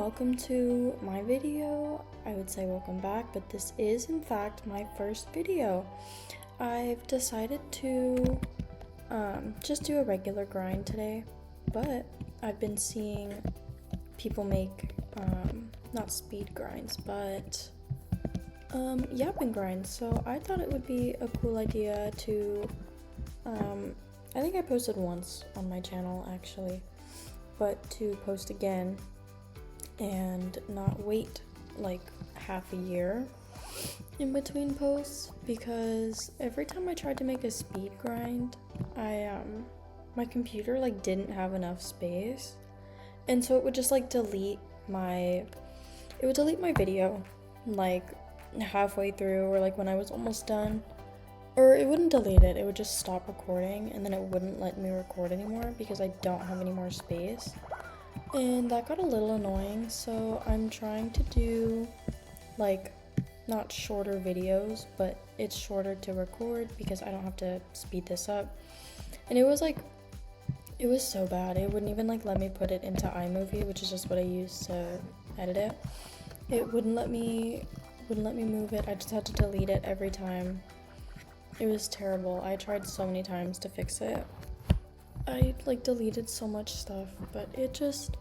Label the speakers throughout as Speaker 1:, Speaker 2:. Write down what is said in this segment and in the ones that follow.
Speaker 1: welcome to my video. I would say welcome back, but this is in fact my first video. I've decided to just do a regular grind today, but I've been seeing people make not speed grinds, but yapping grinds, so I thought it would be a cool idea to I think I posted once on my channel actually, but to post again and not wait like half a year in between posts, because every time I tried to make a speed grind, my computer like didn't have enough space, and so it would just like delete my video like halfway through, or like when I was almost done. Or it wouldn't delete it, it would just stop recording, and then it wouldn't let me record anymore because I don't have any more space. And that got a little annoying, so I'm trying to do like not shorter videos, but it's shorter to record because I don't have to speed this up. And it was so bad. It wouldn't even like let me put it into iMovie, which is just what I use to edit it. It wouldn't let me move it. I just had to delete it every time. It was terrible. I tried so many times to fix it. I like deleted so much stuff, but it just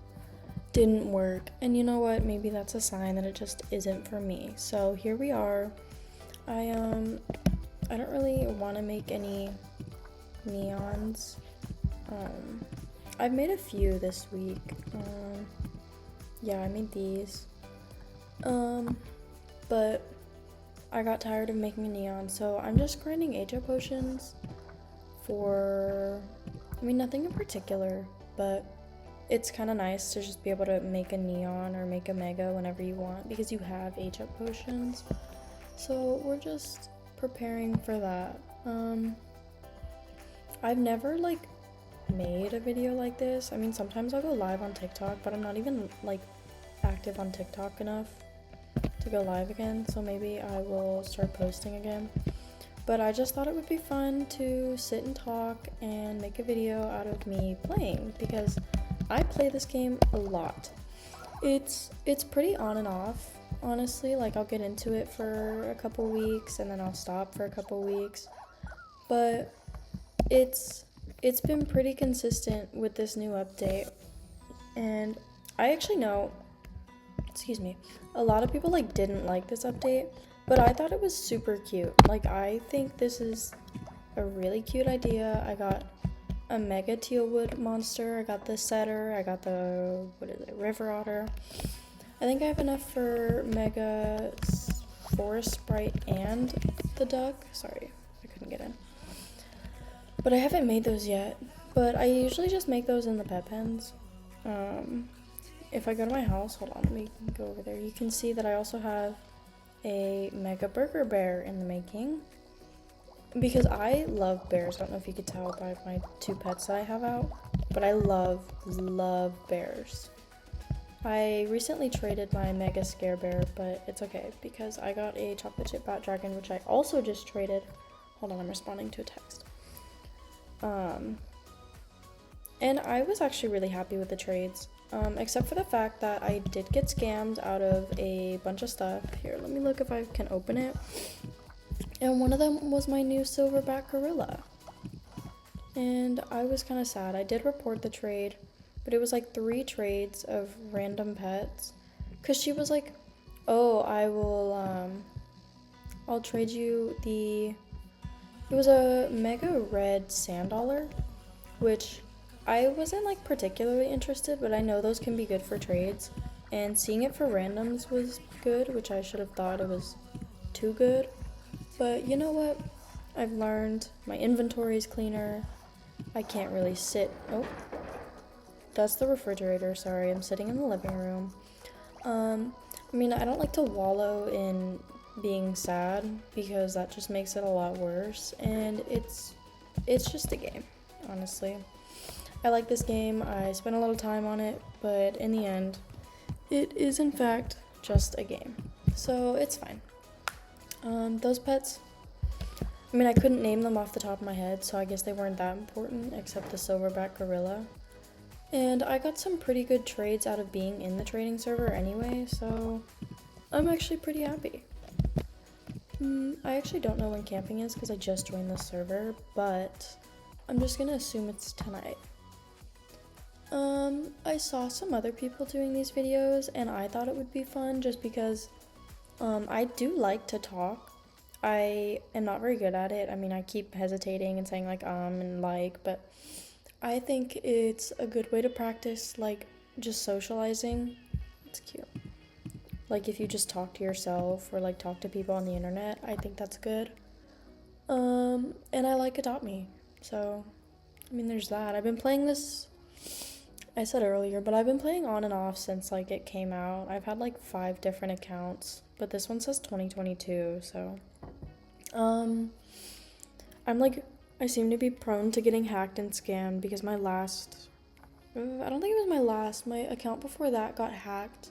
Speaker 1: didn't work. And you know what? Maybe that's a sign that it just isn't for me. So here we are. I don't really want to make any neons. I've made a few this week. Yeah, I made these. But I got tired of making a neon, so I'm just grinding HO potions for, nothing in particular, but it's kind of nice to just be able to make a neon or make a mega whenever you want, because you have HO potions. So we're just preparing for that. I've never like made a video like this. Sometimes I'll go live on TikTok, but I'm not even like active on TikTok enough to go live again, so maybe I will start posting again. But I just thought it would be fun to sit and talk and make a video out of me playing, because I play this game a lot. It's pretty on and off, honestly. Like, I'll get into it for a couple weeks and then I'll stop for a couple weeks, but it's been pretty consistent with this new update. And I actually know, a lot of people like didn't like this update, but I thought it was super cute. Like, I think this is a really cute idea. I got a mega tealwood monster, I got the setter, I got the river otter. I think I have enough for mega forest sprite and the duck. Sorry, I couldn't get in, but I haven't made those yet. But I usually just make those in the pet pens. If I go to my house, hold on, let me go over there. You can see that I also have a mega burger bear in the making, because I love bears. I don't know if you could tell by my two pets that I have out, but I love bears. I recently traded my mega scare bear, but it's okay because I got a chocolate chip bat dragon, which I also just traded. Hold on, I'm responding to a text. And I was actually really happy with the trades. Except for the fact that I did get scammed out of a bunch of stuff. Here, let me look if I can open it. And one of them was my new silverback gorilla. And I was kind of sad. I did report the trade, but it was like 3 trades of random pets. Because she was like, oh, I'll trade you it was a mega red sand dollar, which I wasn't like particularly interested, but I know those can be good for trades, and seeing it for randoms was good, which I should have thought it was too good. But you know what? I've learned my inventory is cleaner. I can't really sit. Oh, that's the refrigerator. Sorry, I'm sitting in the living room. I don't like to wallow in being sad, because that just makes it a lot worse, and it's just a game, honestly. I like this game, I spent a little time on it, but in the end, it is in fact just a game. So it's fine. Those pets, I couldn't name them off the top of my head, so I guess they weren't that important, except the silverback gorilla. And I got some pretty good trades out of being in the trading server anyway, so I'm actually pretty happy. I actually don't know when camping is because I just joined the server, but I'm just gonna assume it's tonight. I saw some other people doing these videos and I thought it would be fun just because I do like to talk. I am not very good at it. I mean, I keep hesitating and saying like and like, but I think it's a good way to practice like just socializing. It's cute. Like if you just talk to yourself or like talk to people on the internet, I think that's good. And I like Adopt Me. So, I mean, there's that. I've been playing this, I said earlier, but I've been playing on and off since like it came out. I've had like 5 different accounts, but this one says 2022, so I'm like, I seem to be prone to getting hacked and scammed because my last, I don't think it was my last, my account before that got hacked.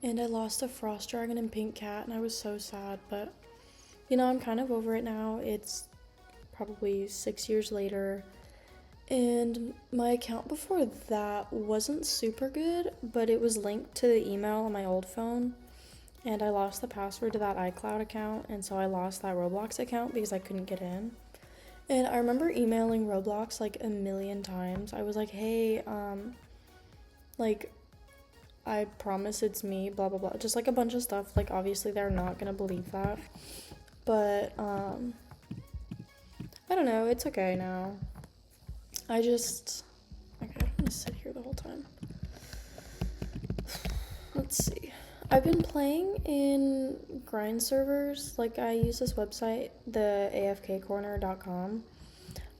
Speaker 1: And I lost a frost dragon and pink cat and I was so sad, but you know, I'm kind of over it now. It's probably 6 years later. And my account before that wasn't super good, but it was linked to the email on my old phone. And I lost the password to that iCloud account, and so I lost that Roblox account because I couldn't get in. And I remember emailing Roblox like a million times. I was like, hey, like, I promise it's me, blah, blah, blah. Just like a bunch of stuff. Like, obviously they're not gonna believe that. But, I don't know, it's okay now. Okay, I'm gonna sit here the whole time. Let's see. I've been playing in grind servers. Like, I use this website, the afkcorner.com.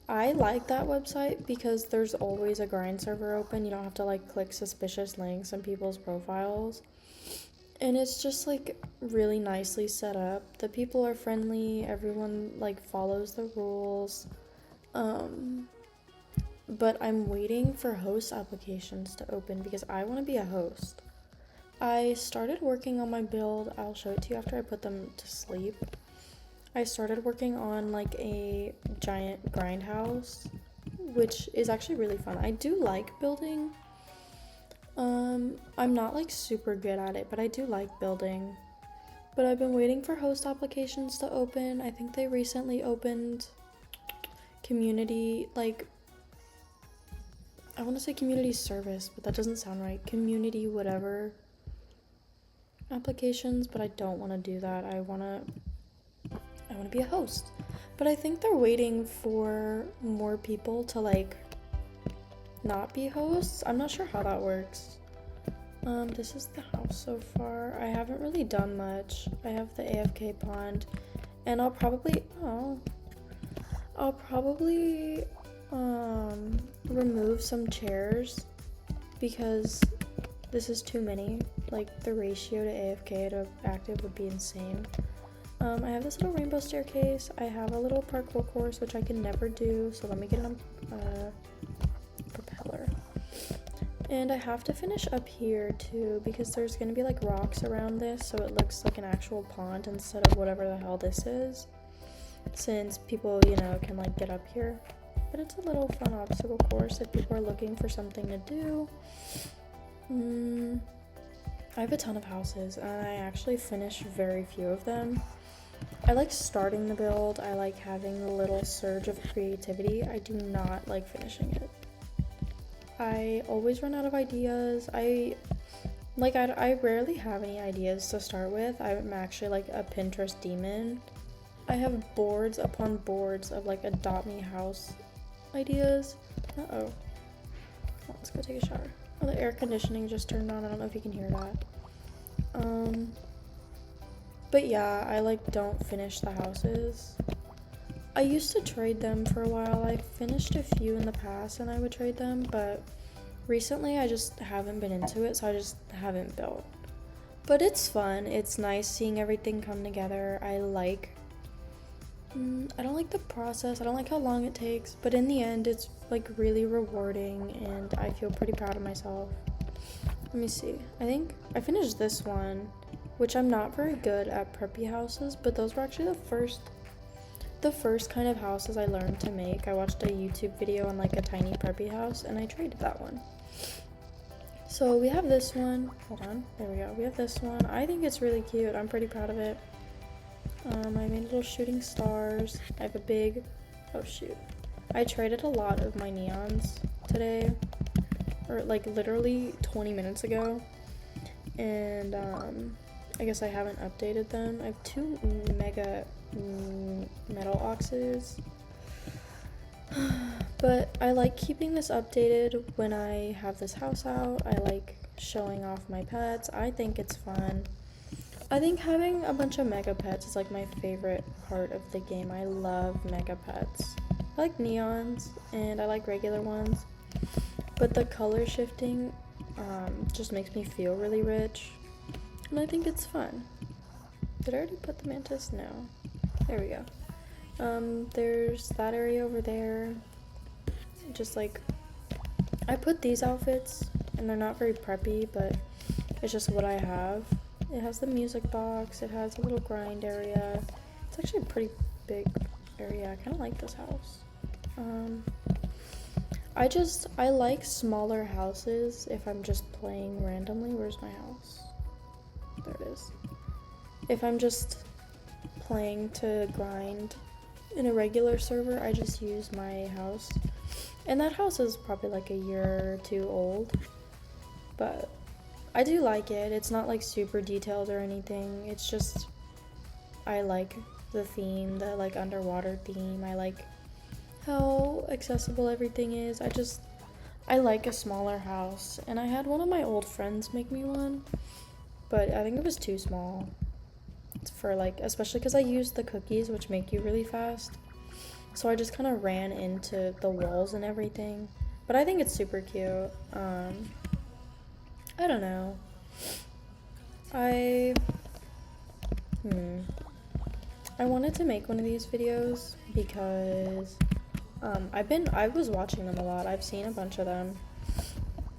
Speaker 1: I like that website because there's always a grind server open. You don't have to like click suspicious links on people's profiles. And it's just like really nicely set up. The people are friendly, everyone like follows the rules. But I'm waiting for host applications to open because I want to be a host. I started working on my build. I'll show it to you after I put them to sleep. I started working on like a giant grind house, which is actually really fun. I do like building. I'm not like super good at it, but I do like building. But I've been waiting for host applications to open. I think they recently opened community, like, I want to say community service, but that doesn't sound right. Community whatever applications, but I don't want to do that. I want to be a host. But I think they're waiting for more people to like not be hosts. I'm not sure how that works. This is the house so far. I haven't really done much. I have the AFK pond, and I'll probably remove some chairs because this is too many. Like the ratio to AFK to active would be insane. I have this little rainbow staircase. I have a little parkour course, which I can never do, so let me get a propeller. And I have to finish up here too, because there's gonna be like rocks around this, so it looks like an actual pond instead of whatever the hell this is, since people, you know, can like get up here. But it's a little fun obstacle course if people are looking for something to do. I have a ton of houses, and I actually finished very few of them. I like starting the build. I like having a little surge of creativity. I do not like finishing it. I always run out of ideas. I rarely have any ideas to start with. I'm actually like a Pinterest demon. I have boards upon boards of like Adopt Me house ideas. Oh, let's go take a shower. Oh, the air conditioning just turned on. I don't know if you can hear that. But yeah, I like don't finish the houses. I used to trade them for a while. I finished a few in the past and I would trade them, but recently I just haven't been into it, so I just haven't built. But it's fun. It's nice seeing everything come together. I don't like the process. I don't like how long it takes, but in the end it's like really rewarding and I feel pretty proud of myself. Let me see. I think I finished this one, which I'm not very good at preppy houses, but those were actually the first the first kind of houses I learned to make. I watched a YouTube video on like a tiny preppy house and I traded that one. So we have this one. Hold on, there we go. We have this one. I think it's really cute. I'm pretty proud of it. I made little shooting stars. I have a big, oh shoot. I traded a lot of my neons today, or like literally 20 minutes ago. And I guess I haven't updated them. I have 2 mega metal oxes. But I like keeping this updated when I have this house out. I like showing off my pets. I think it's fun. I think having a bunch of mega pets is like my favorite part of the game. I love mega pets. I like neons and I like regular ones. But the color shifting just makes me feel really rich. And I think it's fun. Did I already put the mantis? No. There we go. There's that area over there. Just like, I put these outfits, and they're not very preppy, but it's just what I have. It has the music box, it has a little grind area. It's actually a pretty big area. I kind of like this house. I like smaller houses if I'm just playing randomly. Where's my house? There it is. If I'm just playing to grind in a regular server, I just use my house. And that house is probably like a year or 2 old, but I do like it. It's not like super detailed or anything. It's just, I like the theme, the like underwater theme. I like how accessible everything is. I like a smaller house. And I had one of my old friends make me one, but I think it was too small. It's for like, especially because I used the cookies, which make you really fast. So I just kind of ran into the walls and everything. But I think it's super cute. I don't know. I wanted to make one of these videos because I was watching them a lot. I've seen a bunch of them.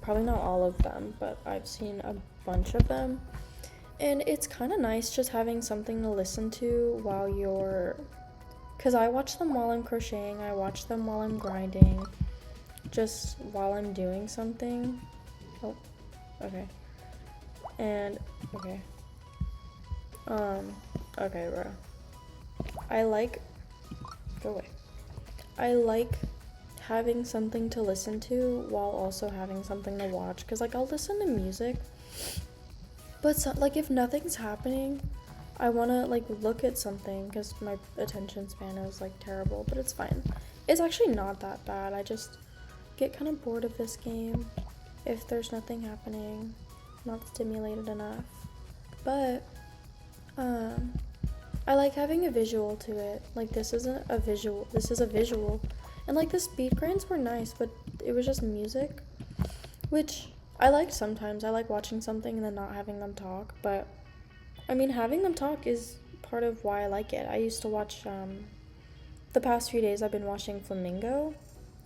Speaker 1: Probably not all of them, but I've seen a bunch of them. And it's kind of nice just having something to listen to while you're... Because I watch them while I'm crocheting, I watch them while I'm grinding, just while I'm doing something. Oh, okay. And, okay. Okay, bro. Go away. I like having something to listen to while also having something to watch. Because, like, I'll listen to music, but, so, like, if nothing's happening... I want to, like, look at something because my attention span is, like, terrible, but it's fine. It's actually not that bad. I just get kind of bored of this game if there's nothing happening, not stimulated enough. But, I like having a visual to it. Like, this isn't a visual. This is a visual. And, like, the speed grinds were nice, but it was just music, which I liked sometimes. I like watching something and then not having them talk, but... I mean, having them talk is part of why I like it. I used to watch, the past few days I've been watching Flamingo,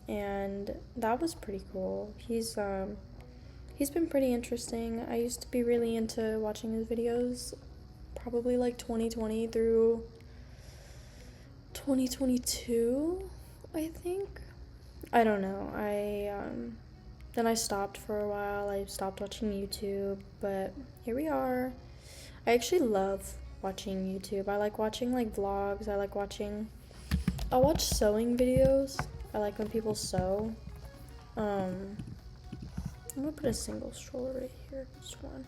Speaker 1: and that was pretty cool. He's been pretty interesting. I used to be really into watching his videos, probably like 2020 through 2022, I think. I don't know. Then I stopped for a while. I stopped watching YouTube, but here we are. I actually love watching YouTube. I like watching, like, vlogs. I'll watch sewing videos. I like when people sew. I'm gonna put a single stroller right here. Just one.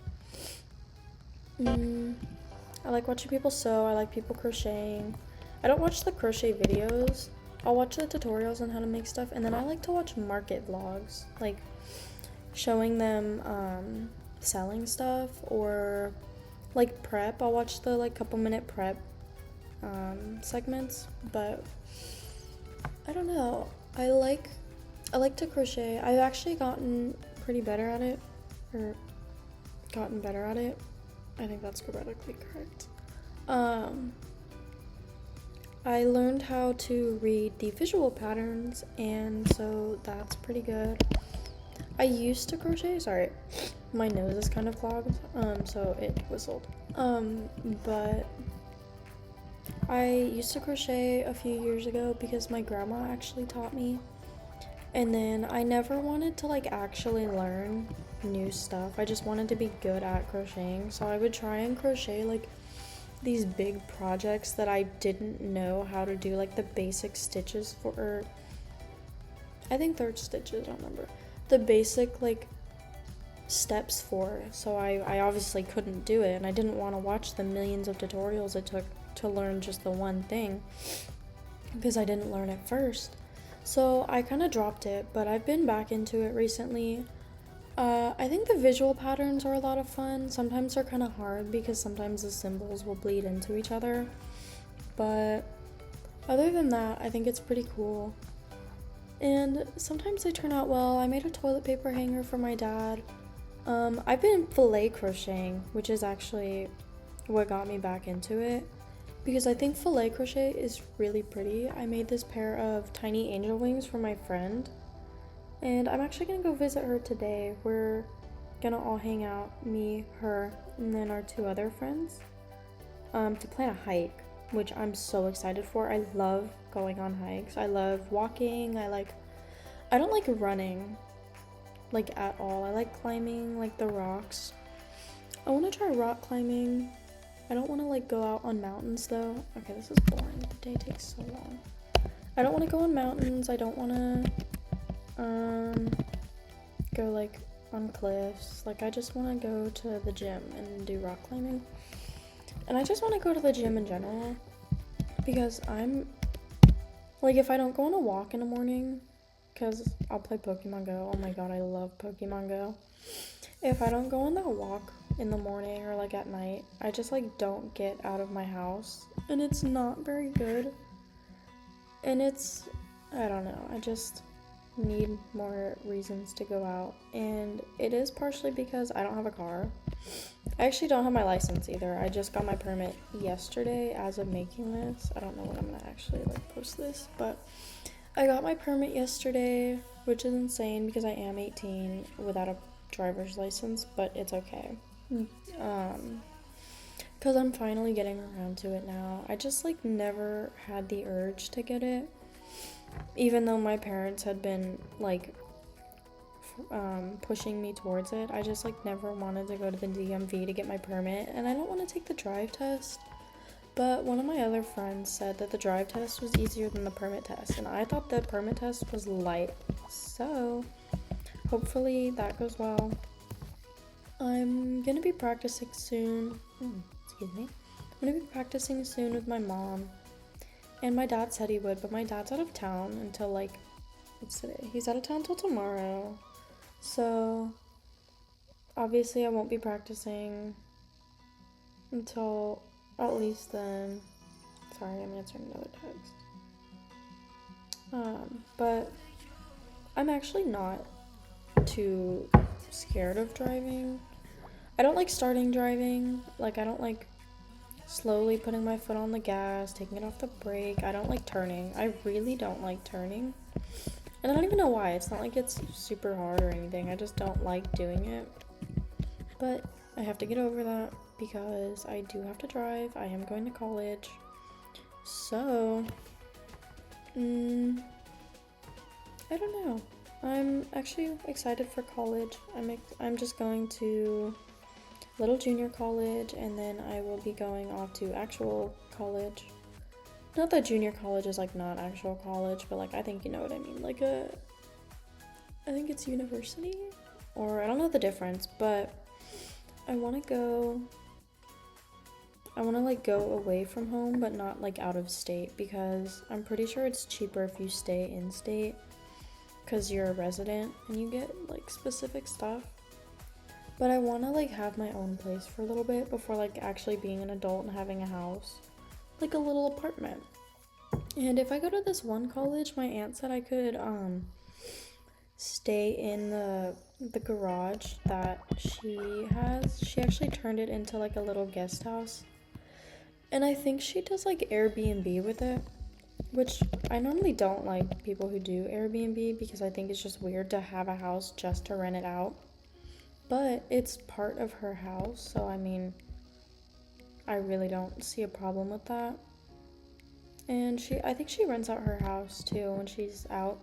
Speaker 1: I like watching people sew. I like people crocheting. I don't watch the crochet videos. I'll watch the tutorials on how to make stuff. And then I like to watch market vlogs. Like, showing them, selling stuff or... like prep. I'll watch the like couple minute prep segments, but I don't know. I like to crochet. I've actually gotten pretty better at it, or gotten better at it. I think that's grammatically correct. I learned how to read the visual patterns, and so that's pretty good. I used to crochet, sorry, my nose is kind of clogged, so it whistled. But I used to crochet a few years ago because my grandma actually taught me. And then I never wanted to like actually learn new stuff. I just wanted to be good at crocheting. So I would try and crochet like these big projects that I didn't know how to do, like the basic stitches for, or I think they're stitches, I don't remember. The basic like steps for. So I obviously couldn't do it, and I didn't want to watch the millions of tutorials it took to learn just the one thing because I didn't learn it first. So I kind of dropped it, but I've been back into it recently. I think the visual patterns are a lot of fun. Sometimes they're kind of hard because sometimes the symbols will bleed into each other. But other than that, I think it's pretty cool. And sometimes they turn out well. I made a toilet paper hanger for my dad. I've been fillet crocheting, which is actually what got me back into it, because I think fillet crochet is really pretty. I made this pair of tiny angel wings for my friend, and I'm actually gonna go visit her today. We're gonna all hang out, me, her, and then our 2 other friends, to plan a hike, which I'm so excited for. I love going on hikes. I love walking. I don't like running, like at all. I like climbing, like the rocks. I want to try rock climbing. I don't want to like go out on mountains though. Okay, this is boring. The day takes so long. I don't want to go on mountains. I don't want to go like on cliffs. Like I just want to go to the gym and do rock climbing. And I just want to go to the gym in general because I'm like, if I don't go on a walk in the morning, because I'll play Pokemon Go. Oh my god, I love Pokemon Go. If I don't go on that walk in the morning or like at night, I just like don't get out of my house, and it's not very good. And I don't know, I just need more reasons to go out, and it is partially because I don't have a car. I actually don't have my license either. I just got my permit yesterday as of making this. I don't know when I'm gonna actually like post this, but I got my permit yesterday, which is insane because I am 18 without a driver's license, but it's okay. Because I'm finally getting around to it now. I just like never had the urge to get it, even though my parents had been like pushing me towards it. I just like never wanted to go to the DMV to get my permit, and I don't want to take the drive test. But one of my other friends said that the drive test was easier than the permit test, and I thought the permit test was light. So hopefully that goes well. I'm gonna be practicing soon. Excuse me. I'm gonna be practicing soon with my mom. And my dad said he would, but my dad's out of town until like, what's today? He's out of town till tomorrow. So obviously I won't be practicing until at least then. Sorry, I'm answering another text. But I'm actually not too scared of driving. I don't like starting driving. Like, I don't like slowly putting my foot on the gas, taking it off the brake. I don't like turning. I really don't like turning. And I don't even know why. It's not like it's super hard or anything. I just don't like doing it. But I have to get over that because I do have to drive. I am going to college. So, I don't know. I'm actually excited for college. I'm just going to little junior college, and then I will be going off to actual college. Not that junior college is like not actual college, but like I think you know what I mean. Like I think it's university, or I don't know the difference, but I want to like go away from home, but not like out of state, because I'm pretty sure it's cheaper if you stay in state because you're a resident and you get like specific stuff. But I want to like have my own place for a little bit before like actually being an adult and having a house, like a little apartment. And if I go to this one college, my aunt said I could stay in the garage that she has. She actually turned it into like a little guest house. And I think she does like Airbnb with it, which I normally don't like people who do Airbnb because I think it's just weird to have a house just to rent it out. But it's part of her house, so I mean, I really don't see a problem with that. And I think she rents out her house too when she's out,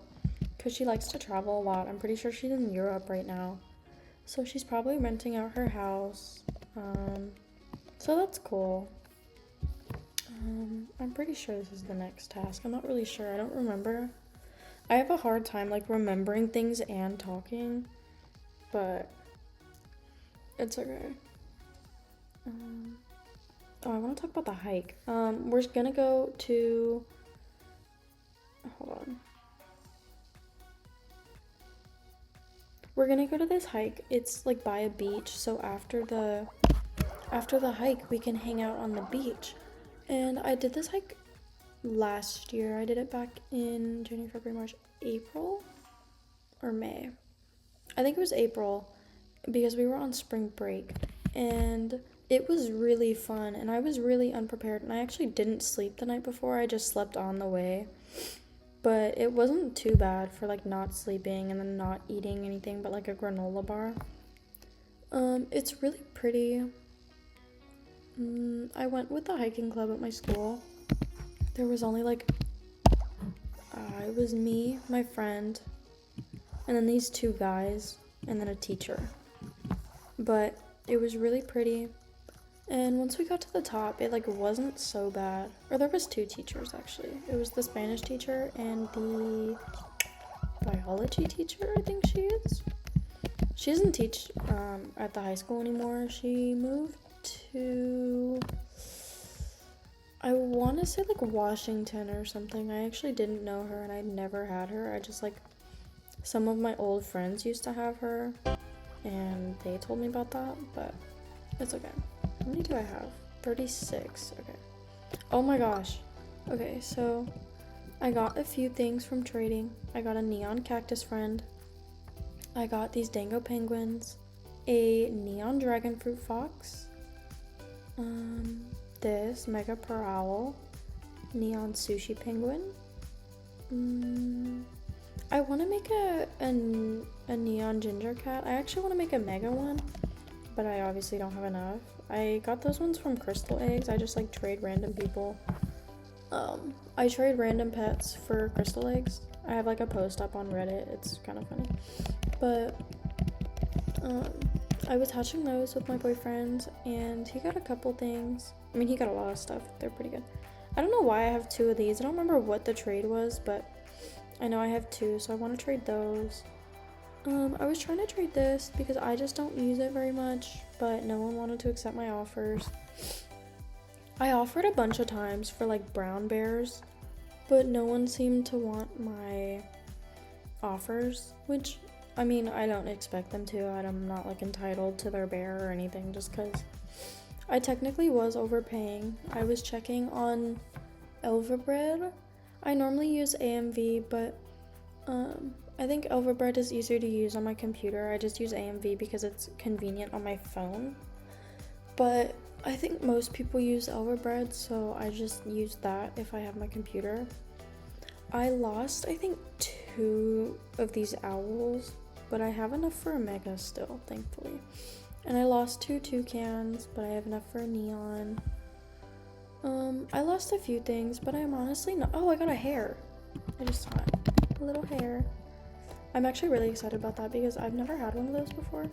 Speaker 1: because she likes to travel a lot. I'm pretty sure she's in Europe right now. So she's probably renting out her house. So that's cool. I'm pretty sure this is the next task. I'm not really sure. I don't remember. I have a hard time like remembering things and talking, but it's okay. Oh, I want to talk about the hike. We're gonna go to, hold on. We're gonna go to this hike. It's like by a beach, so after the hike we can hang out on the beach. And I did this hike last year. I did it back in January, February, March, April or May. I think it was April because we were on spring break, and it was really fun, and I was really unprepared, and I actually didn't sleep the night before. I just slept on the way. But it wasn't too bad for like not sleeping and then not eating anything but like a granola bar. It's really pretty. I went with the hiking club at my school. There was only like, it was me, my friend, and then these two guys, and then a teacher. But it was really pretty. And once we got to the top, it like wasn't so bad. Or there was two teachers actually. It was the Spanish teacher and the biology teacher, I think she is. She doesn't teach at the high school anymore. She moved to, I want to say like Washington or something. I actually didn't know her and I'd never had her. I just like, some of my old friends used to have her and they told me about that, but it's okay. How many do I have? 36. Okay. Oh my gosh. Okay, so I got a few things from trading. I got a neon cactus friend. I got these dango penguins, a neon dragon fruit fox, this mega pearl owl, neon sushi penguin. I want to make a neon ginger cat. I actually want to make a mega one, but I obviously don't have enough. I got those ones from crystal eggs. I just like trade random people. I trade random pets for crystal eggs. I have like a post up on Reddit. It's kind of funny. But I was hatching those with my boyfriend and he got a couple things. I mean, he got a lot of stuff. They're pretty good. I don't know why I have two of these. I don't remember what the trade was, but I know I have two, so I want to trade those. I was trying to trade this because I just don't use it very much, but no one wanted to accept my offers. I offered a bunch of times for like brown bears, but no one seemed to want my offers, which, I mean, I don't expect them to. I'm not like entitled to their bear or anything just because I technically was overpaying. I was checking on Elverbread. I normally use AMV, but I think Elverbread is easier to use on my computer. I just use AMV because it's convenient on my phone. But I think most people use Elverbread, so I just use that if I have my computer. I lost, I think, 2 of these owls, but I have enough for a mega still, thankfully. And I lost 2 toucans, but I have enough for a neon. I lost a few things, but I'm honestly not. Oh, I got a hare. I just saw it. A little hare. I'm actually really excited about that because I've never had one of those before.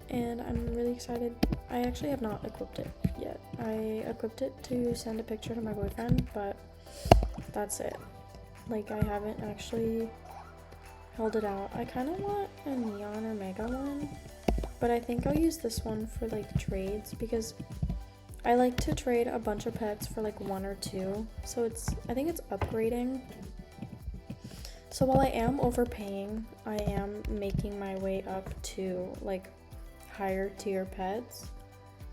Speaker 1: And I'm really excited. I actually have not equipped it yet. I equipped it to send a picture to my boyfriend, but that's it. Like, I haven't actually held it out. I kind of want a neon or mega one, but I think I'll use this one for like trades because I like to trade a bunch of pets for like 1 or 2. So I think it's upgrading. So while I am overpaying, I am making my way up to like higher tier pets.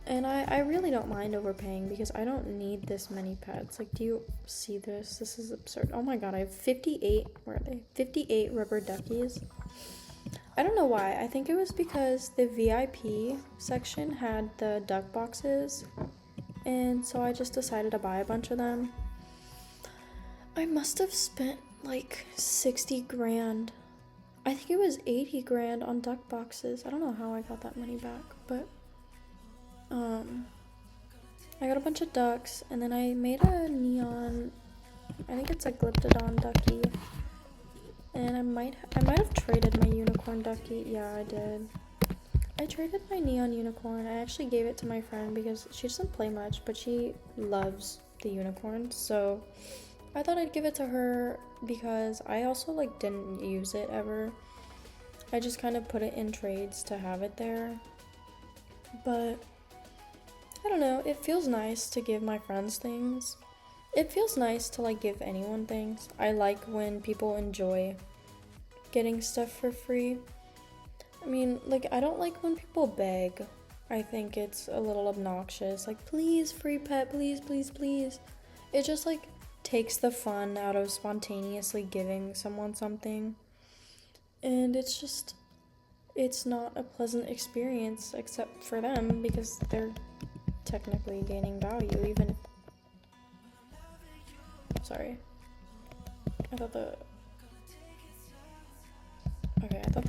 Speaker 1: And I really don't mind overpaying because I don't need this many pets. Like, do you see this? This is absurd. Oh my god, I have 58, where are they? 58 rubber duckies. I don't know why. I think it was because the VIP section had the duck boxes. And so I just decided to buy a bunch of them. I must have spent like 60 grand. I think it was 80 grand on duck boxes. I don't know how I got that money back, but I got a bunch of ducks, and then I made a neon I think it's a Glyptodon ducky. And I might have traded my unicorn ducky. Yeah, I did. I traded my neon unicorn. I actually gave it to my friend because she doesn't play much, but she loves the unicorns. So I thought I'd give it to her because I also like didn't use it ever. I just kind of put it in trades to have it there. But I don't know, it feels nice to give my friends things. It feels nice to like give anyone things. I like when people enjoy getting stuff for free. I mean, like, I don't like when people beg. I think it's a little obnoxious. Like, please, free pet, please, please, please. It just like takes the fun out of spontaneously giving someone something. And it's not a pleasant experience except for them because they're technically gaining value, even if... Sorry. I thought the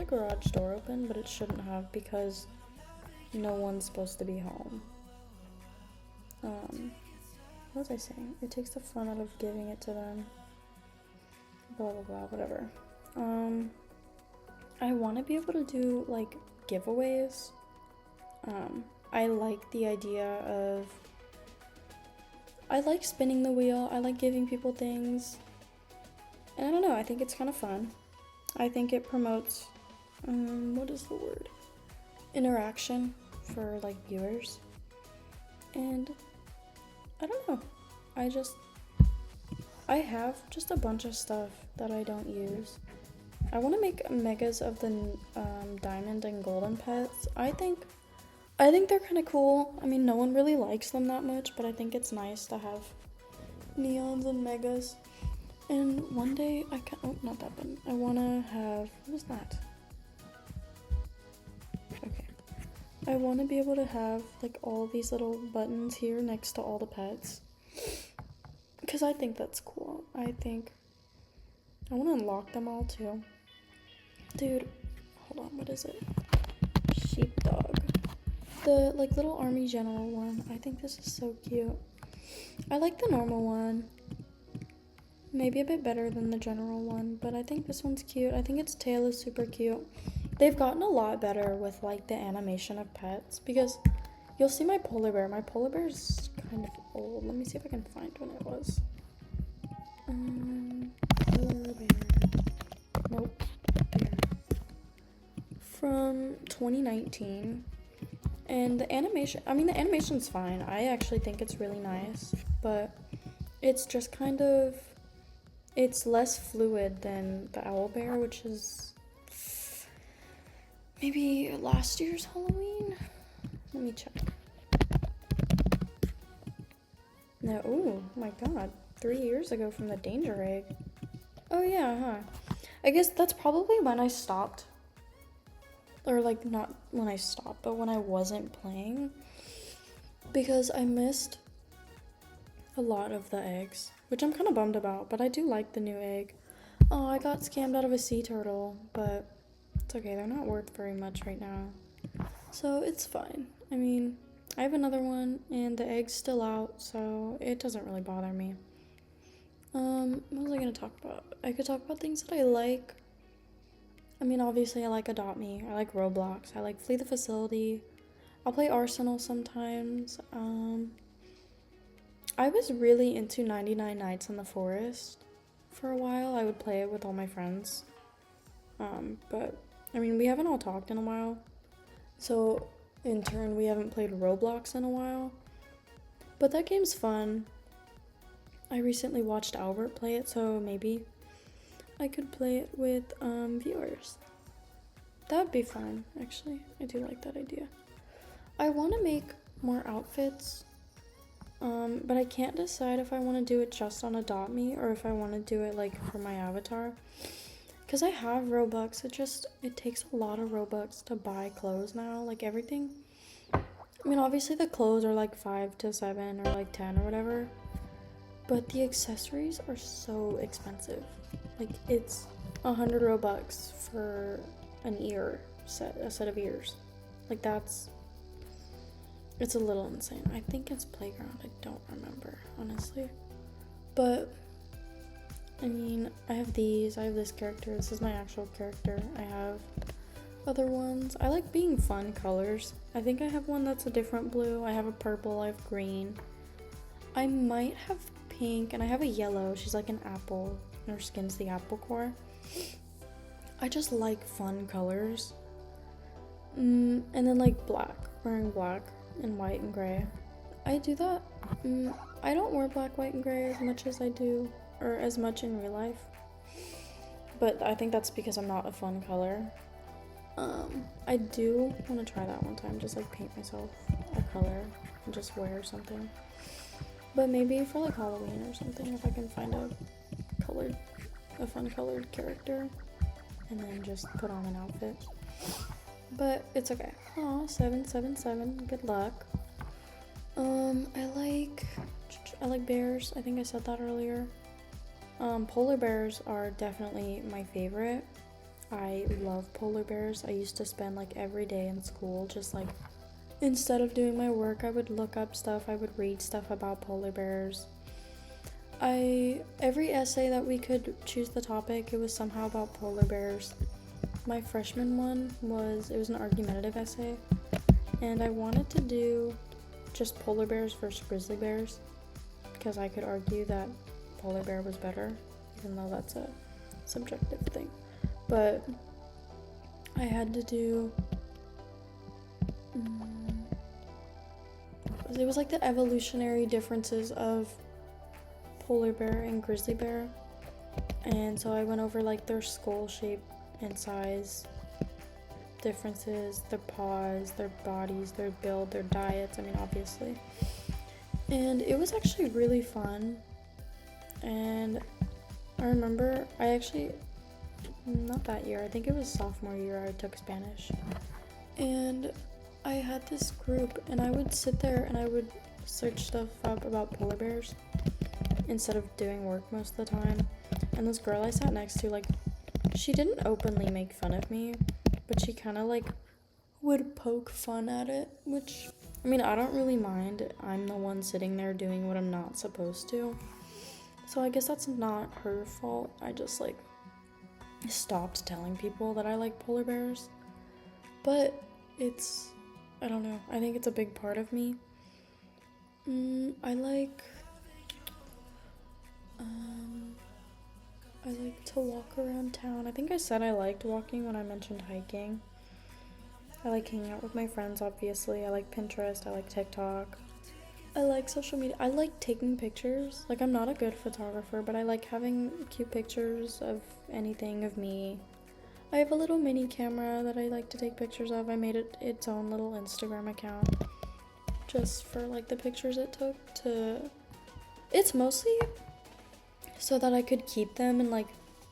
Speaker 1: garage door opened, but it shouldn't have because no one's supposed to be home. What was I saying? It takes the fun out of giving it to them. Blah, blah, blah, whatever. I want to be able to do, like, giveaways. I like the idea of... I like spinning the wheel. I like giving people things. And I don't know, I think it's kind of fun. I think it promotes, what is the word? Interaction for, like, viewers. And I don't know. I have just a bunch of stuff that I don't use. I want to make megas of the diamond and golden pets. I think they're kind of cool. I mean, no one really likes them that much, but I think it's nice to have neons and megas. And one day not that one. I want to have, what was that? Okay. I want to be able to have like all these little buttons here next to all the pets. Because I think that's cool. I want to unlock them all too. Dude, hold on, what is it? Sheepdog. The like little army general one. I think this is so cute. I like the normal one. Maybe a bit better than the general one, but I think this one's cute. I think its tail is super cute. They've gotten a lot better with like the animation of pets because you'll see my polar bear. My polar bear's kind of old. Let me see if I can find when it was. Polar bear. Nope. Bear. From 2019. And the animation's fine. I actually think it's really nice, but it's just kind of, it's less fluid than the owl bear, which is maybe last year's Halloween? Let me check. No, oh my god, 3 years ago from the danger egg. Oh yeah, huh. I guess that's probably when I stopped. Or like, not when I stopped, but when I wasn't playing. Because I missed a lot of the eggs, which I'm kind of bummed about, but I do like the new egg. Oh, I got scammed out of a sea turtle, but it's okay, they're not worth very much right now. So it's fine. I mean, I have another one, and the egg's still out, so it doesn't really bother me. What was I gonna talk about? I could talk about things that I like. I mean, obviously I like Adopt Me, I like Roblox, I like Flee the Facility, I'll play Arsenal sometimes. I was really into 99 Nights in the Forest for a while. I would play it with all my friends. But, I mean, we haven't all talked in a while. So, in turn, we haven't played Roblox in a while. But that game's fun. I recently watched Albert play it, so maybe I could play it with viewers. That would be fun, actually. I do like that idea. I want to make more outfits, but I can't decide if I want to do it just on Adopt Me or if I want to do it like for my avatar. Because I have Robux, it takes a lot of Robux to buy clothes now, like everything. I mean, obviously the clothes are like 5 to 7 or like 10 or whatever, but the accessories are so expensive. Like, it's 100 Robux for an ear set, a set of ears. Like, it's a little insane. I think it's Playground. I don't remember, honestly. But I mean, I have these, I have this character, this is my actual character. I have other ones. I like being fun colors. I think I have one that's a different blue. I have a purple, I have green. I might have pink, and I have a yellow. She's like an apple, and her skin's the apple core. I just like fun colors. And then like black, wearing black and white and gray. I do that. I don't wear black, white, and gray as much as I do, or as much in real life. But I think that's because I'm not a fun color. I do want to try that one time, just like paint myself a color and just wear something. But maybe for like Halloween or something, if I can find a fun colored character, and then just put on an outfit. But it's okay. Aw, 777, good luck. I like bears. I think I said that earlier. Polar bears are definitely my favorite. I love polar bears. I used to spend like every day in school just like, instead of doing my work, I would look up stuff, I would read stuff about polar bears. Every essay that we could choose the topic, it was somehow about polar bears. My freshman one was an argumentative essay, and I wanted to do just polar bears versus grizzly bears, because I could argue that polar bear was better, even though that's a subjective thing. But I had to do, it was like the evolutionary differences of polar bear and grizzly bear, and so I went over like their skull shape and size differences, their paws, their bodies, their build, their diets, I mean obviously. And it was actually really fun. And I remember not that year, I think it was sophomore year, I took Spanish. And I had this group, and I would sit there and I would search stuff up about polar bears instead of doing work most of the time. And this girl I sat next to, like, she didn't openly make fun of me, but she kind of like would poke fun at it, which, I mean, I don't really mind. I'm the one sitting there doing what I'm not supposed to. So I guess that's not her fault. I just like stopped telling people that I like polar bears. But I don't know, I think it's a big part of me. I like to walk around town. I think I said I liked walking when I mentioned hiking. I like hanging out with my friends, obviously. I like Pinterest, I like TikTok. I like social media. I like taking pictures. Like, I'm not a good photographer, but I like having cute pictures of anything of me. I have a little mini camera that I like to take pictures of. I made it its own little Instagram account just for like the pictures it took to... It's mostly so that I could keep them and like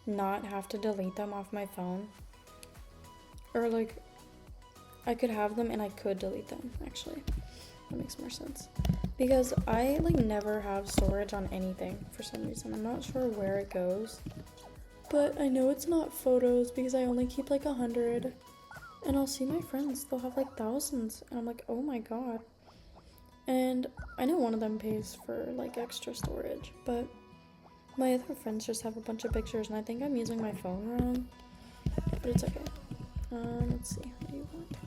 Speaker 1: not have to delete them off my phone. Or like I could have them and I could delete them, actually. That makes more sense. Because I like never have storage on anything for some reason. I'm not sure where it goes. But I know it's not photos because I only keep like 100. And I'll see my friends, they'll have like thousands. And I'm like, oh my god. And I know one of them pays for like extra storage, but my other friends just have a bunch of pictures, and I think I'm using my phone wrong. But it's okay. Let's see, what do you want?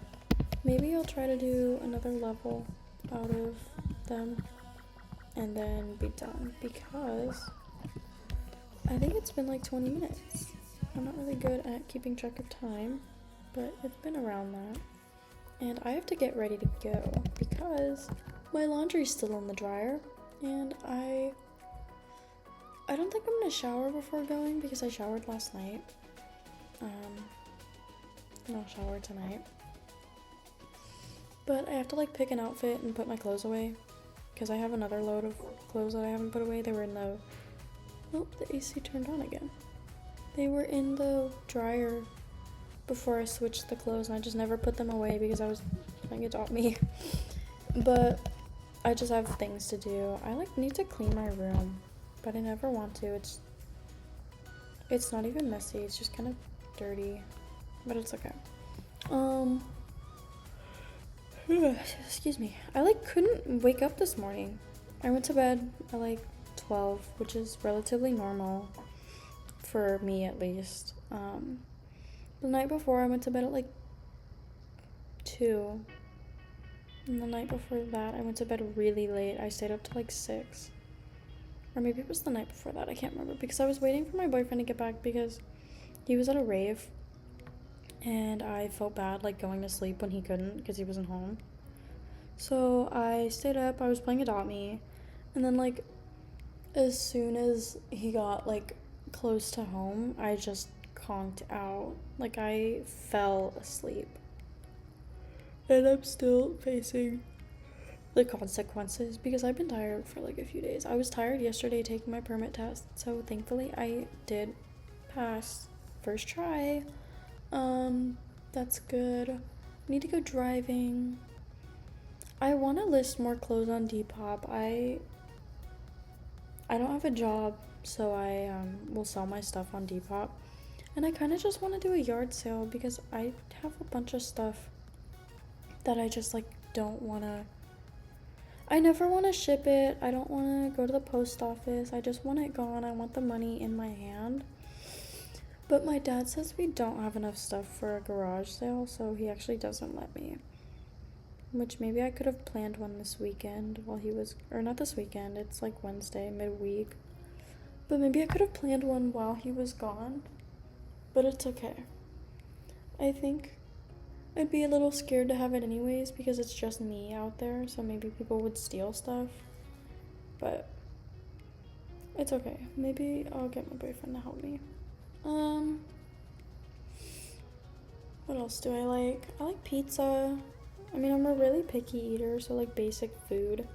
Speaker 1: Maybe I'll try to do another level out of them and then be done, because I think it's been like 20 minutes. I'm not really good at keeping track of time, but it's been around that. And I have to get ready to go because my laundry's still in the dryer, and I don't think I'm gonna shower before going because I showered last night. And I'll shower tonight. But I have to like pick an outfit and put my clothes away because I have another load of clothes that I haven't put away. They were in the... Oh, the AC turned on again. They were in the dryer before I switched the clothes, and I just never put them away because I was trying to adopt me. But I just have things to do. I like need to clean my room, but I never want to. It's not even messy, it's just kind of dirty, but it's okay. Excuse me. I like couldn't wake up this morning. I went to bed at like 12, which is relatively normal. for me at least. The night before I went to bed at like 2. And the night before that I went to bed really late. I stayed up till like 6. Or maybe it was the night before that, I can't remember, because I was waiting for my boyfriend to get back because he was at a rave and I felt bad like going to sleep when he couldn't because he wasn't home. So I stayed up, I was playing Adopt Me, and then like as soon as he got like close to home, I just conked out. Like I fell asleep. And I'm still facing the consequences because I've been tired for like a few days. I was tired yesterday taking my permit test, so thankfully I did pass first try. That's good. I need to go driving. I want to list more clothes on Depop. I don't have a job, so I will sell my stuff on Depop. And I kind of just want to do a yard sale because I have a bunch of stuff that I just like don't want to. I never want to ship it. I don't want to go to the post office. I just want it gone. I want the money in my hand. But my dad says we don't have enough stuff for a garage sale, so he actually doesn't let me. Which maybe I could have planned one this weekend while he was, or not this weekend, it's like Wednesday, midweek. But maybe I could have planned one while he was gone. But it's okay. I think I'd be a little scared to have it anyways because it's just me out there, so maybe people would steal stuff. But it's okay. Maybe I'll get my boyfriend to help me. What else do I like? I like pizza. I mean, I'm a really picky eater, so like basic food.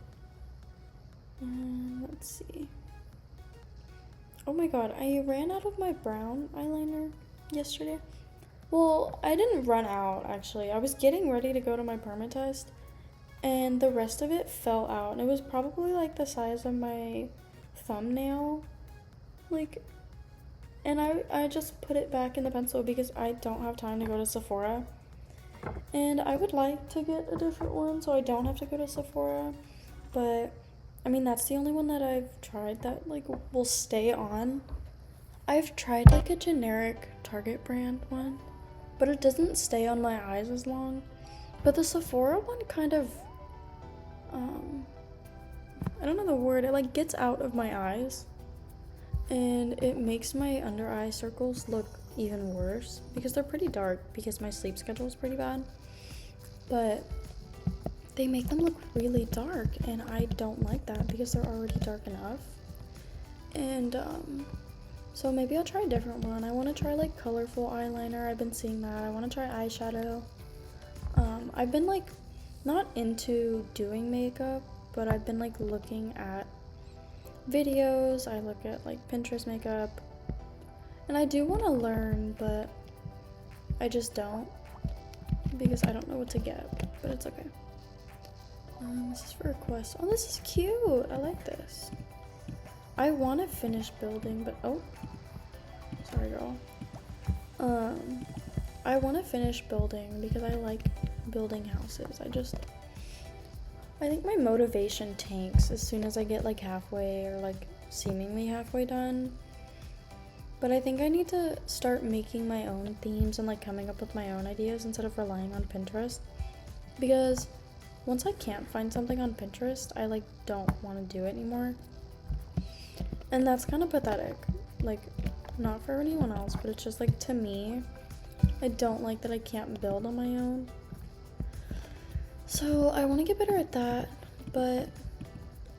Speaker 1: Let's see. Oh my god, I ran out of my brown eyeliner yesterday. Well, I didn't run out, actually. I was getting ready to go to my permit test, and the rest of it fell out. And it was probably like the size of my thumbnail. Like, and I just put it back in the pencil because I don't have time to go to Sephora. And I would like to get a different one so I don't have to go to Sephora. But, I mean, that's the only one that I've tried that, like, will stay on. I've tried, like, a generic Target brand one, but it doesn't stay on my eyes as long. But the Sephora one kind of, I don't know the word, it, like, gets out of my eyes. And it makes my under eye circles look even worse because they're pretty dark because my sleep schedule is pretty bad. But they make them look really dark, and I don't like that because they're already dark enough. And so maybe I'll try a different one. I want to try like colorful eyeliner. I've been seeing that. I want to try eyeshadow. I've been like not into doing makeup, but I've been like looking at videos. I look at like Pinterest makeup, and I do want to learn, but I just don't because I don't know what to get, but it's okay. This is for a quest. Oh, this is cute. I like this. I want to finish building, but oh, sorry girl. I want to finish building because I like building houses. I think my motivation tanks as soon as I get like halfway or like seemingly halfway done. But I think I need to start making my own themes and like coming up with my own ideas instead of relying on Pinterest. Because once I can't find something on Pinterest, I like don't want to do it anymore. And that's kind of pathetic. Like, not for anyone else, but it's just like to me, I don't like that I can't build on my own. So I want to get better at that, but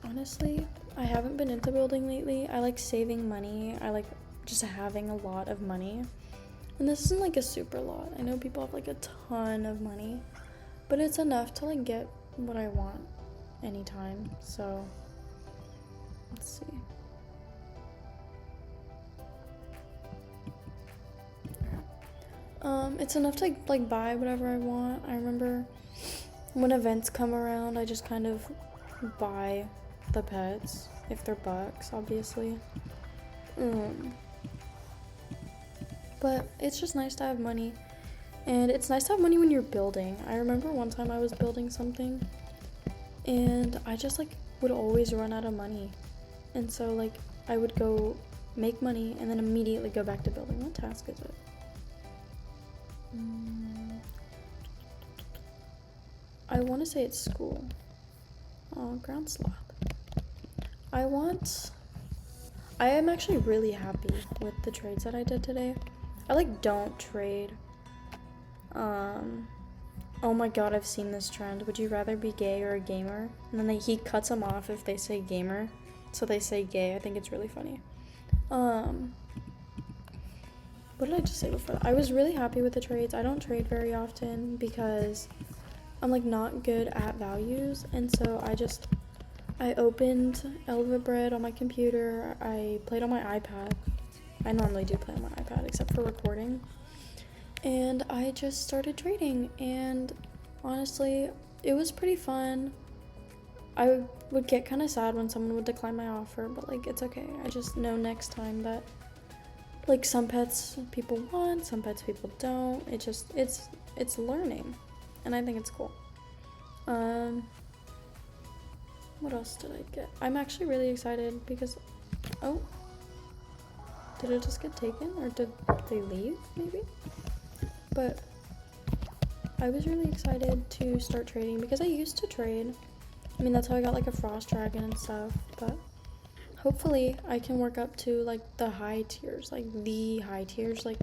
Speaker 1: honestly, I haven't been into building lately. I like saving money. I like just having a lot of money. And this isn't like a super lot. I know people have like a ton of money, but it's enough to like get what I want anytime. So let's see. It's enough to like buy whatever I want. I remember when events come around, I just kind of buy the pets if they're bucks, obviously. But it's just nice to have money, and it's nice to have money when you're building. I remember one time I was building something, and I just like would always run out of money, and so like I would go make money, and then immediately go back to building. What task is it? I want to say it's school. Oh, ground slab. I am actually really happy with the trades that I did today. I like don't trade. Oh my god, I've seen this trend. Would you rather be gay or a gamer? And then he cuts them off if they say gamer. So they say gay. I think it's really funny. What did I just say before that? I was really happy with the trades. I don't trade very often because I'm like not good at values, and so I opened Elva Bread on my computer. I played on my iPad. I normally do play on my iPad except for recording. And I just started trading, and honestly, it was pretty fun. I would get kind of sad when someone would decline my offer, but like it's okay. I just know next time that like some pets people want, some pets people don't. It's learning, and I think it's cool. What else did I get? I'm actually really excited because did it just get taken, or did they leave maybe? But I was really excited to start trading because I used to trade. I mean, that's how I got like a frost dragon and stuff, but hopefully I can work up to like the high tiers, like the high tiers, like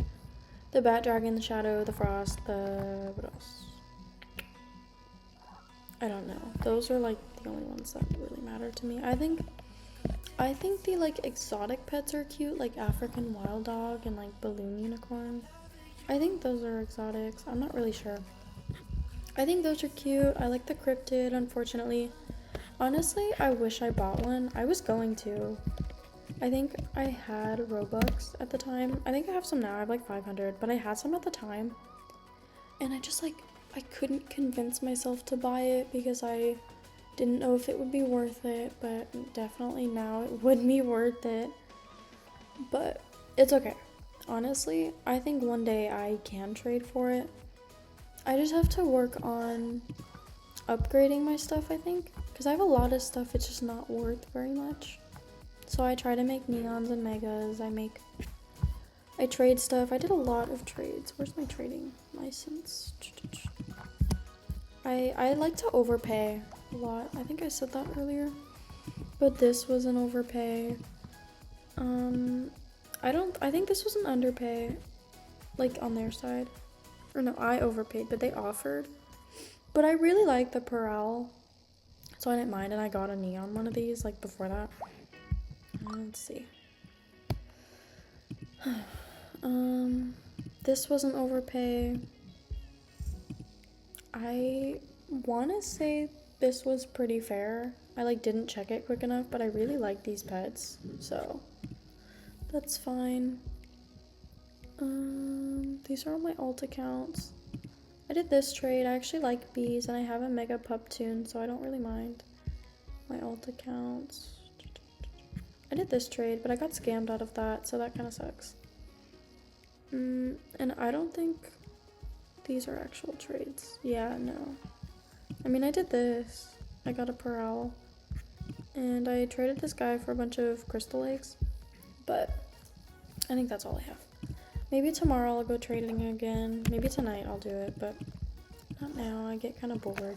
Speaker 1: the bat dragon, the shadow, the frost, what else? I don't know. Those are like the only ones that really matter to me. I think the like exotic pets are cute, like African wild dog and like balloon unicorn. I think those are exotics. I'm not really sure. I think those are cute. I like the cryptid, unfortunately. Honestly, I wish I bought one. I was going to. I think I had Robux at the time. I think I have some now. I have like 500, but I had some at the time. And I just like, I couldn't convince myself to buy it because I didn't know if it would be worth it, but definitely now it would be worth it. But it's okay. Honestly, I think one day I can trade for it. I just have to work on upgrading my stuff, I think, because I have a lot of stuff, it's just not worth very much. So I try to make neons and megas. I trade stuff. I did a lot of trades. Where's my trading license? I like to overpay a lot. I think I said that earlier, but this was an overpay. I think this was an underpay, like on their side. Or no, I overpaid, but they offered. But I really like the Pearl, so I didn't mind, and I got a neon one of these, like, before that. Let's see. This was an overpay. I want to say this was pretty fair. I, like, didn't check it quick enough, but I really like these pets, so that's fine. These are all my alt accounts. I did this trade. I actually like bees, and I have a mega pup tune, so I don't really mind my alt accounts. I did this trade, but I got scammed out of that, so that kind of sucks. And I don't think these are actual trades. Yeah, no. I mean, I did this. I got a Pearl, and I traded this guy for a bunch of crystal eggs, but I think that's all I have. Maybe tomorrow I'll go trading again. Maybe tonight I'll do it, but not now. I get kind of bored.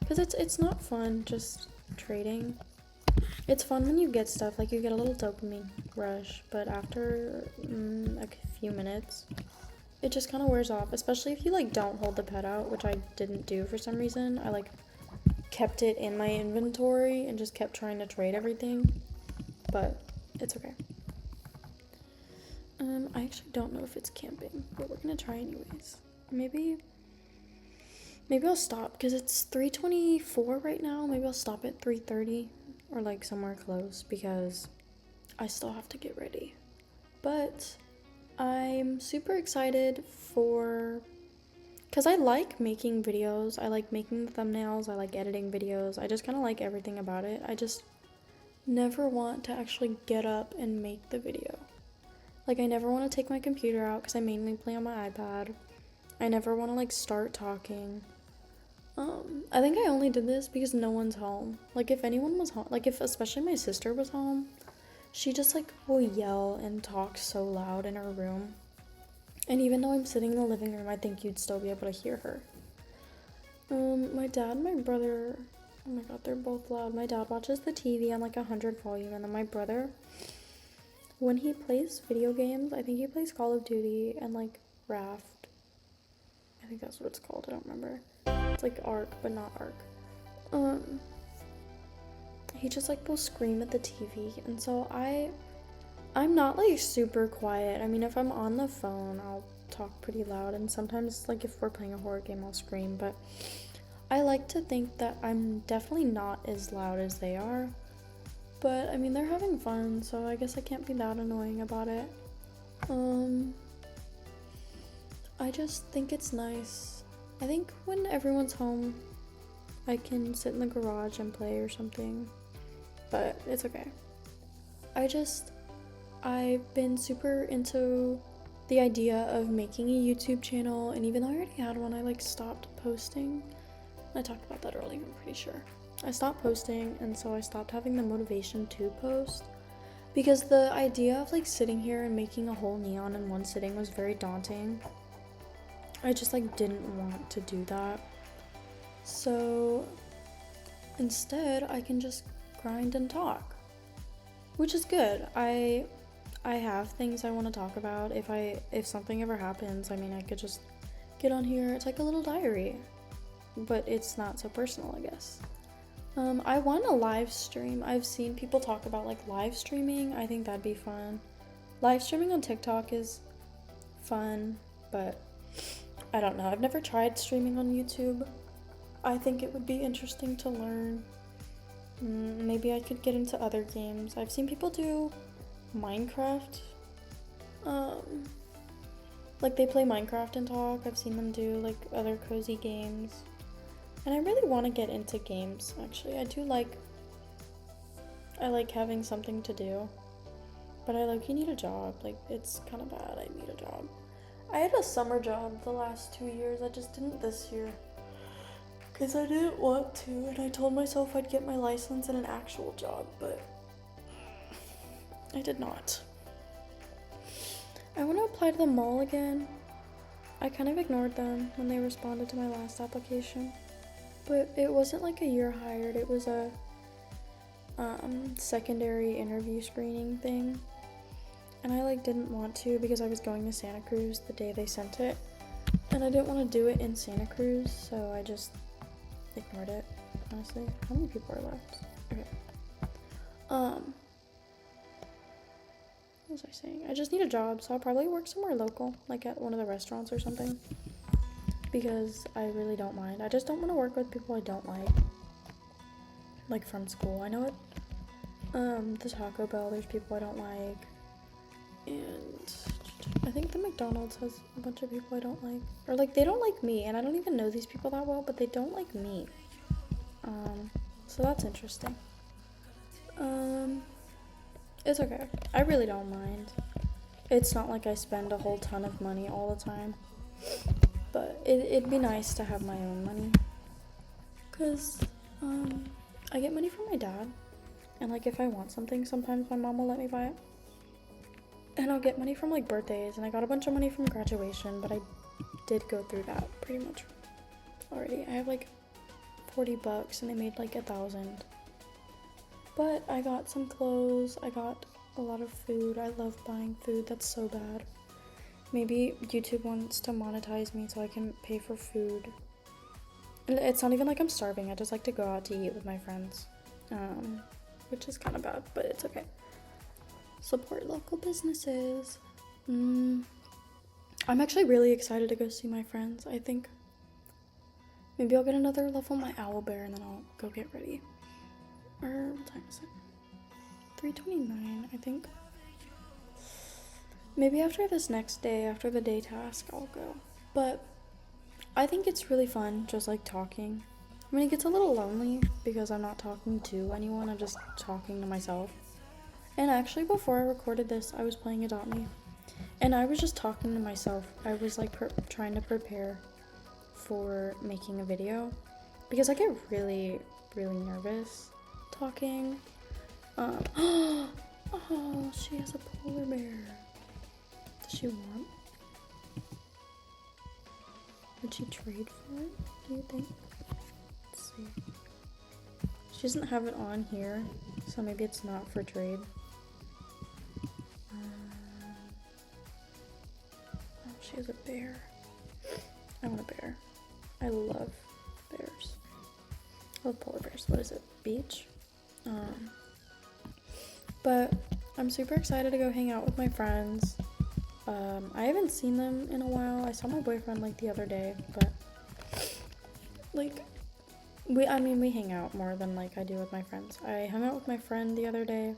Speaker 1: Because it's not fun just trading. It's fun when you get stuff, like you get a little dopamine rush, but after a few minutes, it just kind of wears off, especially if you like don't hold the pet out, which I didn't do for some reason. I like kept it in my inventory and just kept trying to trade everything, but it's okay. I actually don't know if it's camping, but we're gonna try anyways. Maybe I'll stop because it's 3:24 right now. Maybe I'll stop at 3:30 or like somewhere close because I still have to get ready. But I'm super excited because I like making videos. I like making the thumbnails. I like editing videos. I just kind of like everything about it. I just never want to actually get up and make the video. Like, I never want to take my computer out because I mainly play on my iPad. I never want to, like, start talking. I think I only did this because no one's home. Like, if anyone was home, like, if especially my sister was home, she just like will yell and talk so loud in her room. And even though I'm sitting in the living room, I think you'd still be able to hear her. My dad and my brother, oh my god, they're both loud. My dad watches the TV on like 100 volume, and then my brother, when he plays video games, I think he plays Call of Duty and like Raft. I think that's what it's called, I don't remember. It's like Ark, but not Ark. He just like will scream at the TV, and so I'm not like super quiet. I mean, if I'm on the phone, I'll talk pretty loud, and sometimes like if we're playing a horror game, I'll scream, but I like to think that I'm definitely not as loud as they are. But I mean, they're having fun, so I guess I can't be that annoying about it. I just think it's nice. I think when everyone's home, I can sit in the garage and play or something, but it's okay. I've been super into the idea of making a YouTube channel, and even though I already had one, I like stopped posting. I talked about that earlier, I'm pretty sure. I stopped posting, and so I stopped having the motivation to post, because the idea of like sitting here and making a whole neon in one sitting was very daunting. I just like didn't want to do that. So instead, I can just grind and talk, which is good. I have things I want to talk about. If something ever happens, I mean, I could just get on here. It's like a little diary, but it's not so personal, I guess. I want a live stream. I've seen people talk about like live streaming. I think that'd be fun. Live streaming on TikTok is fun, but I don't know. I've never tried streaming on YouTube. I think it would be interesting to learn. Maybe I could get into other games. I've seen people do Minecraft. Like they play Minecraft and talk. I've seen them do like other cozy games. And I really want to get into games, actually. I like having something to do. But you need a job. Like, it's kind of bad. I need a job. I had a summer job the last 2 years. I just didn't this year, because I didn't want to, and I told myself I'd get my license and an actual job, but I did not. I want to apply to the mall again. I kind of ignored them when they responded to my last application, but it wasn't like a year hired. It was a secondary interview screening thing, and I didn't want to because I was going to Santa Cruz the day they sent it, and I didn't want to do it in Santa Cruz, so I just ignored it, honestly. How many people are left? Okay. What was I saying? I just need a job, so I'll probably work somewhere local, like at one of the restaurants or something, because I really don't mind. I just don't want to work with people I don't like from school. I know it. The Taco Bell, there's people I don't like, and I think the McDonald's has a bunch of people I don't like, or they don't like me, and I don't even know these people that well, but they don't like me. So that's interesting. It's okay. I really don't mind. It's not like I spend a whole ton of money all the time, but it'd be nice to have my own money, because I get money from my dad, and if I want something, sometimes my mom will let me buy it. And I'll get money from birthdays, and I got a bunch of money from graduation, but I did go through that pretty much already. I have $40 and I made $1,000. But I got some clothes, I got a lot of food. I love buying food, that's so bad. Maybe YouTube wants to monetize me so I can pay for food. It's not even I'm starving, I just like to go out to eat with my friends. Which is kind of bad, but it's okay. Support local businesses. I'm actually really excited to go see my friends. I think maybe I'll get another level my owl bear and then I'll go get ready. Or what time is it? 3:29, I think. Maybe after this next day, after the day task, I'll go. But I think it's really fun just talking. I mean, it gets a little lonely because I'm not talking to anyone, I'm just talking to myself. And actually, before I recorded this, I was playing Adopt Me, and I was just talking to myself. I was trying to prepare for making a video, because I get really, really nervous talking. Oh, she has a polar bear. Does she want? Would she trade for it, do you think? Let's see. She doesn't have it on here, so maybe it's not for trade. Oh, she has a bear. I want a bear. I love bears. I love polar bears. What is it? Beach? But I'm super excited to go hang out with my friends. I haven't seen them in a while. I saw my boyfriend like the other day, but like we hang out more than like I do with my friends. I hung out with my friend the other day,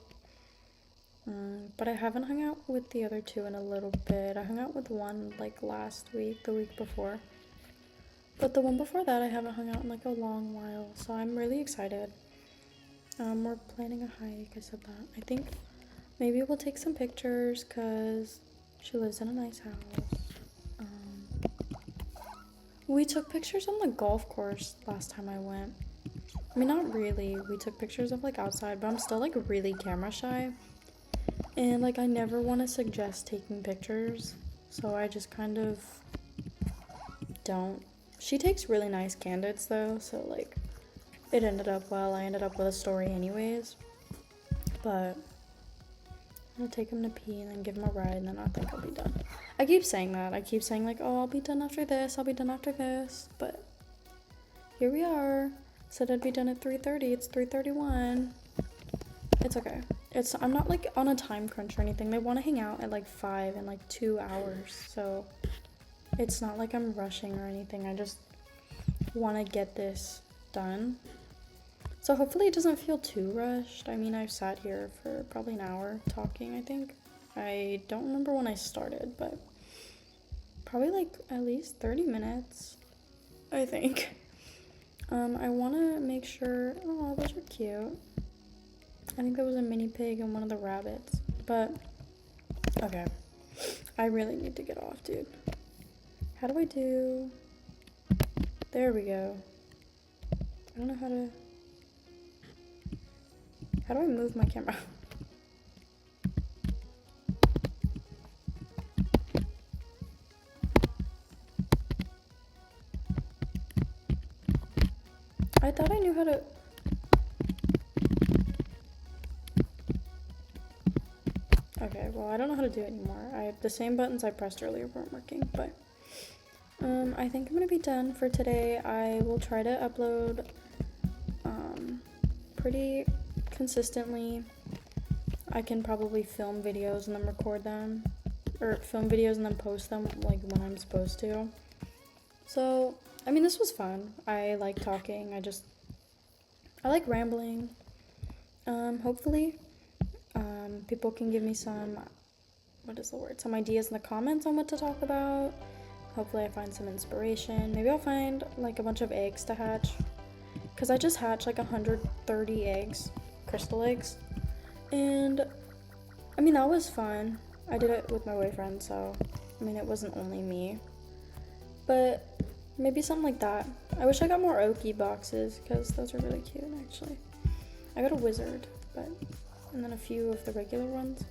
Speaker 1: but I haven't hung out with the other two in a little bit. I hung out with one like last week, the week before, but the one before that I haven't hung out in like a long while, so I'm really excited. We're planning a hike. I said that. I think maybe we'll take some pictures because she lives in a nice house. We took pictures on the golf course last time I went. I mean, not really. We took pictures of like outside, but I'm still like really camera shy. And like I never want to suggest taking pictures, so I just kind of don't. She takes really nice candids though, so like it ended up well. I ended up with a story anyways. But I'm gonna take him to pee and then give him a ride, and then I think I'll be done. I keep saying that. I keep saying like, oh, I'll be done after this. I'll be done after this. But here we are. Said I'd be done at 3:30. It's 3:31. It's okay. I'm not like on a time crunch or anything. They want to hang out at like 5 in like 2 hours. So it's not like I'm rushing or anything. I just want to get this done. So hopefully it doesn't feel too rushed. I mean, I've sat here for probably an hour talking, I think. I don't remember when I started, but probably like at least 30 minutes, I think. I want to make sure, oh, those are cute. I think there was a mini pig and one of the rabbits, but okay. I really need to get off, dude. How do I do? There we go. I don't know how to. How do I move my camera? I thought I knew how to. Okay, well, I don't know how to do it anymore. The same buttons I pressed earlier weren't working, but I think I'm gonna be done for today. I will try to upload pretty consistently. I can probably film videos and then record them, or film videos and then post them like when I'm supposed to. So, I mean, this was fun. I like talking. I like rambling. Hopefully, people can give me some ideas in the comments on what to talk about. Hopefully I find some inspiration. Maybe I'll find like a bunch of eggs to hatch, because I just hatched like 130 eggs, crystal eggs, and I mean, that was fun. I did it with my boyfriend, so I mean, it wasn't only me, but maybe something like that. I wish I got more Oki boxes, because those are really cute, actually. I got a wizard, and then a few of the regular ones.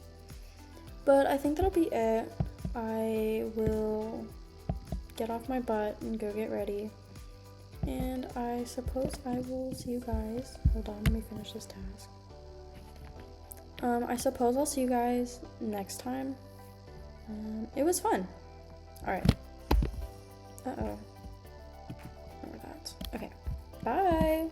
Speaker 1: But I think that'll be it. I will get off my butt and go get ready. And I suppose I will see you guys. Hold on, let me finish this task. I suppose I'll see you guys next time. It was fun. Alright. Uh-oh. Remember that. Okay. Bye!